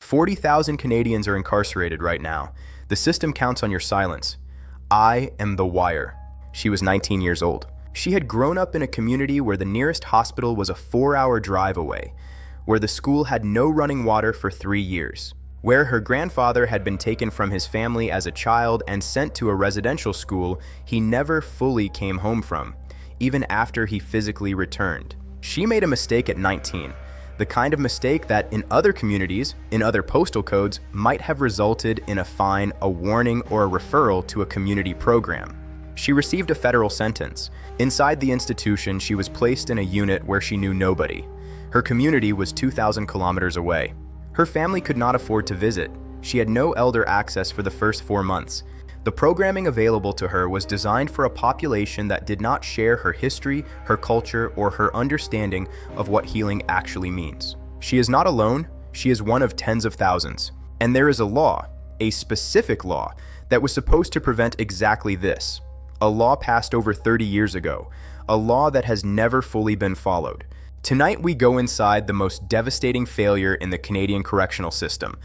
40,000 Canadians are incarcerated right now. The system counts on your silence. I am the wire. She was 19 years old. She had grown up in a community where the nearest hospital was a 4-hour drive away, where the school had no running water for 3 years, where her grandfather had been taken from his family as a child and sent to a residential school he never fully came home from, even after he physically returned. She made a mistake at 19, the kind of mistake that in other communities, in other postal codes, might have resulted in a fine, a warning, or a referral to a community program. She received a federal sentence. Inside the institution, she was placed in a unit where she knew nobody. Her community was 2,000 kilometers away. Her family could not afford to visit. She had no elder access for the first 4 months. The programming available to her was designed for a population that did not share her history, her culture, or her understanding of what healing actually means. She is not alone. She is one of tens of thousands. And there is a law, a specific law, that was supposed to prevent exactly this. A law passed over 30 years ago, a law that has never fully been followed. Tonight we go inside the most devastating failure in the Canadian correctional system,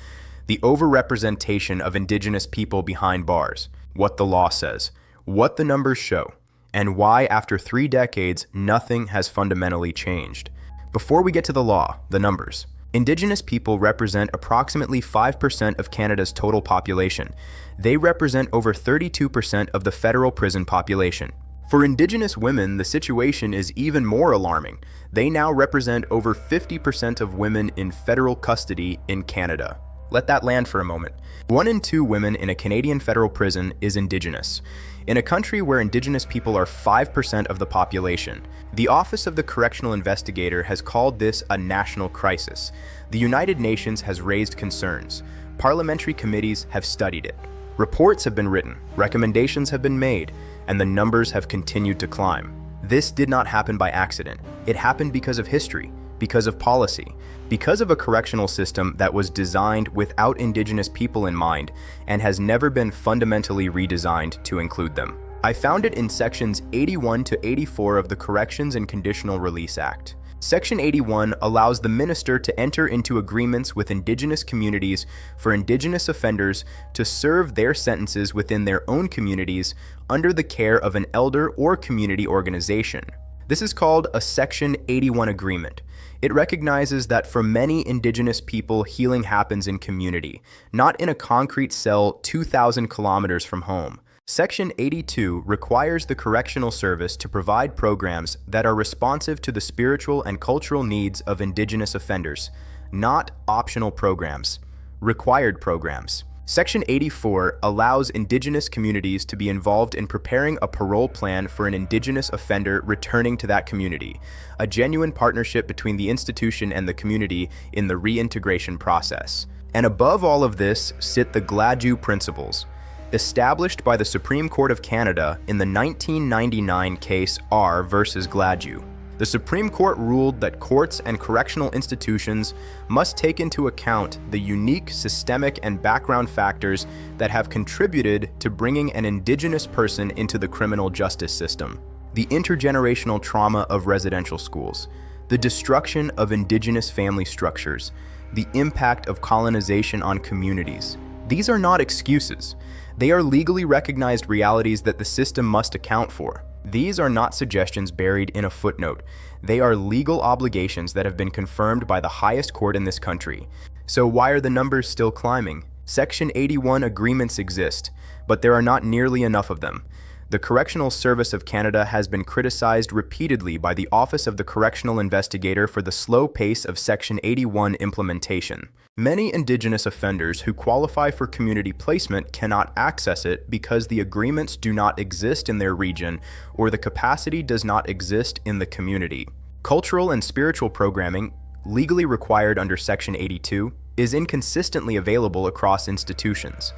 the overrepresentation of Indigenous people behind bars, what the law says, what the numbers show, and why after 3 decades nothing has fundamentally changed. Before we get to the law, the numbers. Indigenous people represent approximately 5% of Canada's total population. They represent over 32% of the federal prison population. For Indigenous women, the situation is even more alarming. They now represent over 50% of women in federal custody in Canada. Let that land for a moment. 1 in 2 women in a Canadian federal prison is Indigenous. In a country where Indigenous people are 5% of the population, the Office of the Correctional Investigator has called this a national crisis. The United Nations has raised concerns. Parliamentary committees have studied it. Reports have been written, recommendations have been made, and the numbers have continued to climb. This did not happen by accident. It happened because of history, because of policy, because of a correctional system that was designed without Indigenous people in mind and has never been fundamentally redesigned to include them. I found it in sections 81 to 84 of the Corrections and Conditional Release Act. Section 81 allows the minister to enter into agreements with Indigenous communities for Indigenous offenders to serve their sentences within their own communities under the care of an elder or community organization. This is called a Section 81 agreement. It recognizes that for many Indigenous people, healing happens in community, not in a concrete cell 2,000 kilometers from home. Section 82 requires the correctional service to provide programs that are responsive to the spiritual and cultural needs of Indigenous offenders, not optional programs, required programs. Section 84 allows Indigenous communities to be involved in preparing a parole plan for an Indigenous offender returning to that community, a genuine partnership between the institution and the community in the reintegration process. And above all of this sit the Gladue Principles, established by the Supreme Court of Canada in the 1999 case R versus Gladue. The Supreme Court ruled that courts and correctional institutions must take into account the unique systemic and background factors that have contributed to bringing an Indigenous person into the criminal justice system. The intergenerational trauma of residential schools, the destruction of Indigenous family structures, the impact of colonization on communities. These are not excuses. They are legally recognized realities that the system must account for. These are not suggestions buried in a footnote. They are legal obligations that have been confirmed by the highest court in this country. So why are the numbers still climbing? Section 81 agreements exist, but there are not nearly enough of them. The Correctional Service of Canada has been criticized repeatedly by the Office of the Correctional Investigator for the slow pace of Section 81 implementation. Many Indigenous offenders who qualify for community placement cannot access it because the agreements do not exist in their region or the capacity does not exist in the community. Cultural and spiritual programming, legally required under Section 82, is inconsistently available across institutions.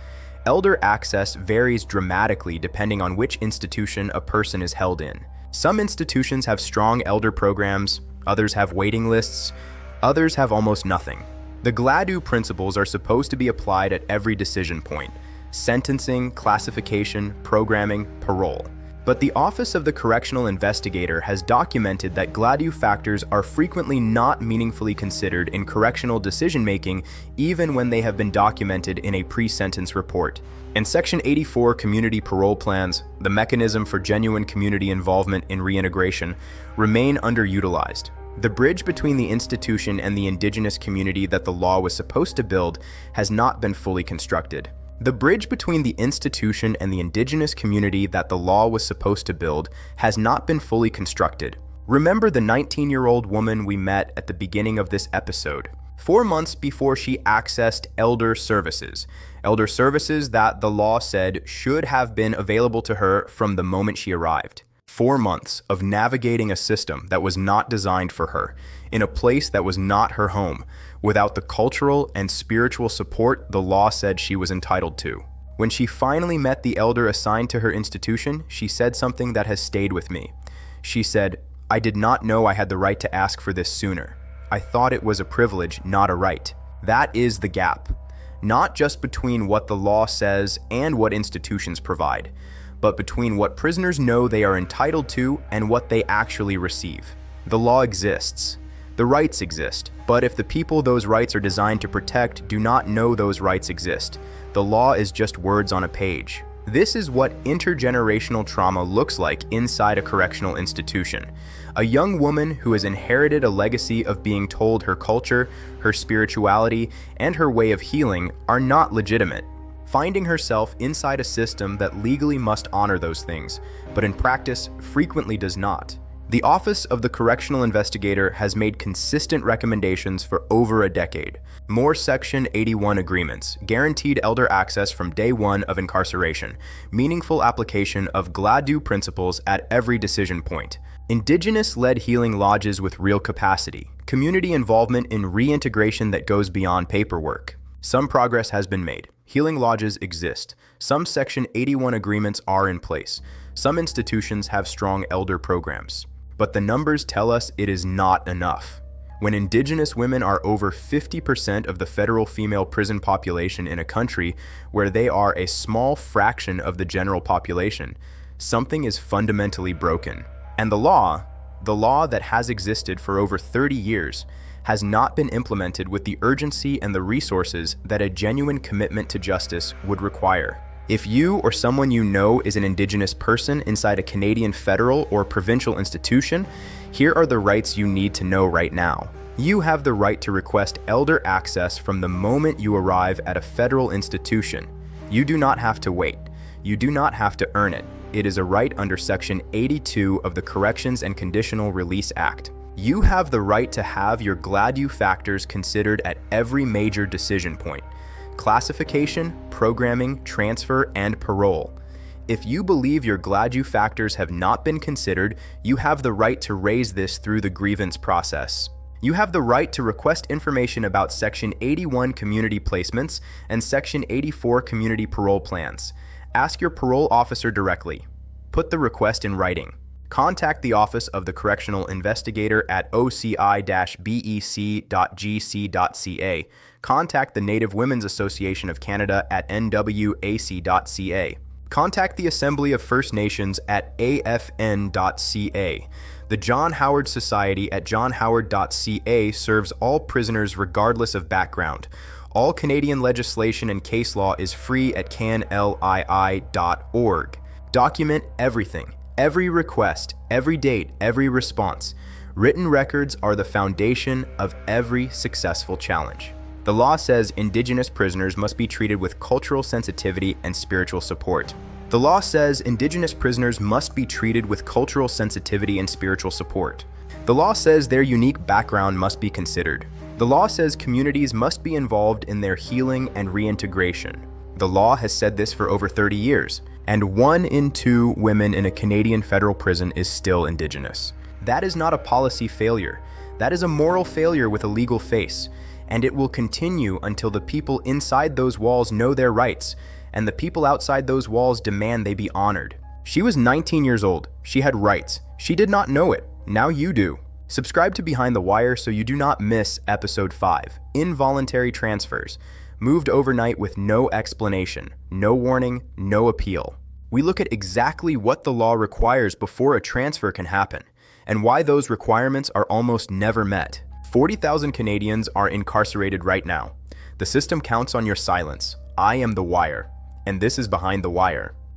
Elder access varies dramatically depending on which institution a person is held in. Some institutions have strong elder programs, others have waiting lists, others have almost nothing. The Gladue Principles are supposed to be applied at every decision point: sentencing, classification, programming, parole. But the Office of the Correctional Investigator has documented that Gladue factors are frequently not meaningfully considered in correctional decision-making, even when they have been documented in a pre-sentence report. In Section 84 community parole plans, the mechanism for genuine community involvement in reintegration remain underutilized. The bridge between the institution and the Indigenous community that the law was supposed to build has not been fully constructed. The bridge between the institution and the Indigenous community that the law was supposed to build has not been fully constructed. Remember the 19-year-old woman we met at the beginning of this episode, 4 months before she accessed elder services that the law said should have been available to her from the moment she arrived. 4 months of navigating a system that was not designed for her, in a place that was not her home, without the cultural and spiritual support the law said she was entitled to. When she finally met the elder assigned to her institution, she said something that has stayed with me. She said, "I did not know I had the right to ask for this sooner. I thought it was a privilege, not a right." That is the gap, not just between what the law says and what institutions provide, but between what prisoners know they are entitled to and what they actually receive. The law exists. The rights exist, but if the people those rights are designed to protect do not know those rights exist, the law is just words on a page. This is what intergenerational trauma looks like inside a correctional institution. A young woman who has inherited a legacy of being told her culture, her spirituality, and her way of healing are not legitimate, finding herself inside a system that legally must honor those things, but in practice frequently does not. The Office of the Correctional Investigator has made consistent recommendations for over a decade. More Section 81 agreements, guaranteed elder access from day one of incarceration, meaningful application of Gladue Principles at every decision point, Indigenous-led healing lodges with real capacity, community involvement in reintegration that goes beyond paperwork. Some progress has been made. Healing lodges exist. Some Section 81 agreements are in place. Some institutions have strong elder programs. But the numbers tell us it is not enough. When Indigenous women are over 50% of the federal female prison population in a country where they are a small fraction of the general population, something is fundamentally broken. And the law that has existed for over 30 years, has not been implemented with the urgency and the resources that a genuine commitment to justice would require. If you or someone you know is an Indigenous person inside a Canadian federal or provincial institution, here are the rights you need to know right now. You have the right to request elder access from the moment you arrive at a federal institution. You do not have to wait. You do not have to earn it. It is a right under Section 82 of the Corrections and Conditional Release Act. You have the right to have your Gladue factors considered at every major decision point: classification, programming, transfer, and parole. If you believe your Gladue factors have not been considered, you have the right to raise this through the grievance process. You have the right to request information about Section 81 community placements and Section 84 community parole plans. Ask your parole officer directly. Put the request in writing. Contact the Office of the Correctional Investigator at oci-bec.gc.ca. Contact the Native Women's Association of Canada at nwac.ca. Contact the Assembly of First Nations at afn.ca. The John Howard Society at johnhoward.ca serves all prisoners regardless of background. All Canadian legislation and case law is free at canlii.org. Document everything. Every request, every date, every response. Written records are the foundation of every successful challenge. The law says Indigenous prisoners must be treated with cultural sensitivity and spiritual support. The law says Indigenous prisoners must be treated with cultural sensitivity and spiritual support. The law says their unique background must be considered. The law says communities must be involved in their healing and reintegration. The law has said this for over 30 years. And 1 in 2 women in a Canadian federal prison is still Indigenous. That is not a policy failure. That is a moral failure with a legal face. And it will continue until the people inside those walls know their rights, and the people outside those walls demand they be honored. She was 19 years old. She had rights. She did not know it. Now you do. Subscribe to Behind the Wire so you do not miss Episode 5, Involuntary Transfers. Moved overnight with no explanation, no warning, no appeal. we look at exactly what the law requires before a transfer can happen, and why those requirements are almost never met. 40,000 Canadians are incarcerated right now. The system counts on your silence. I am the wire, and this is Behind the Wire.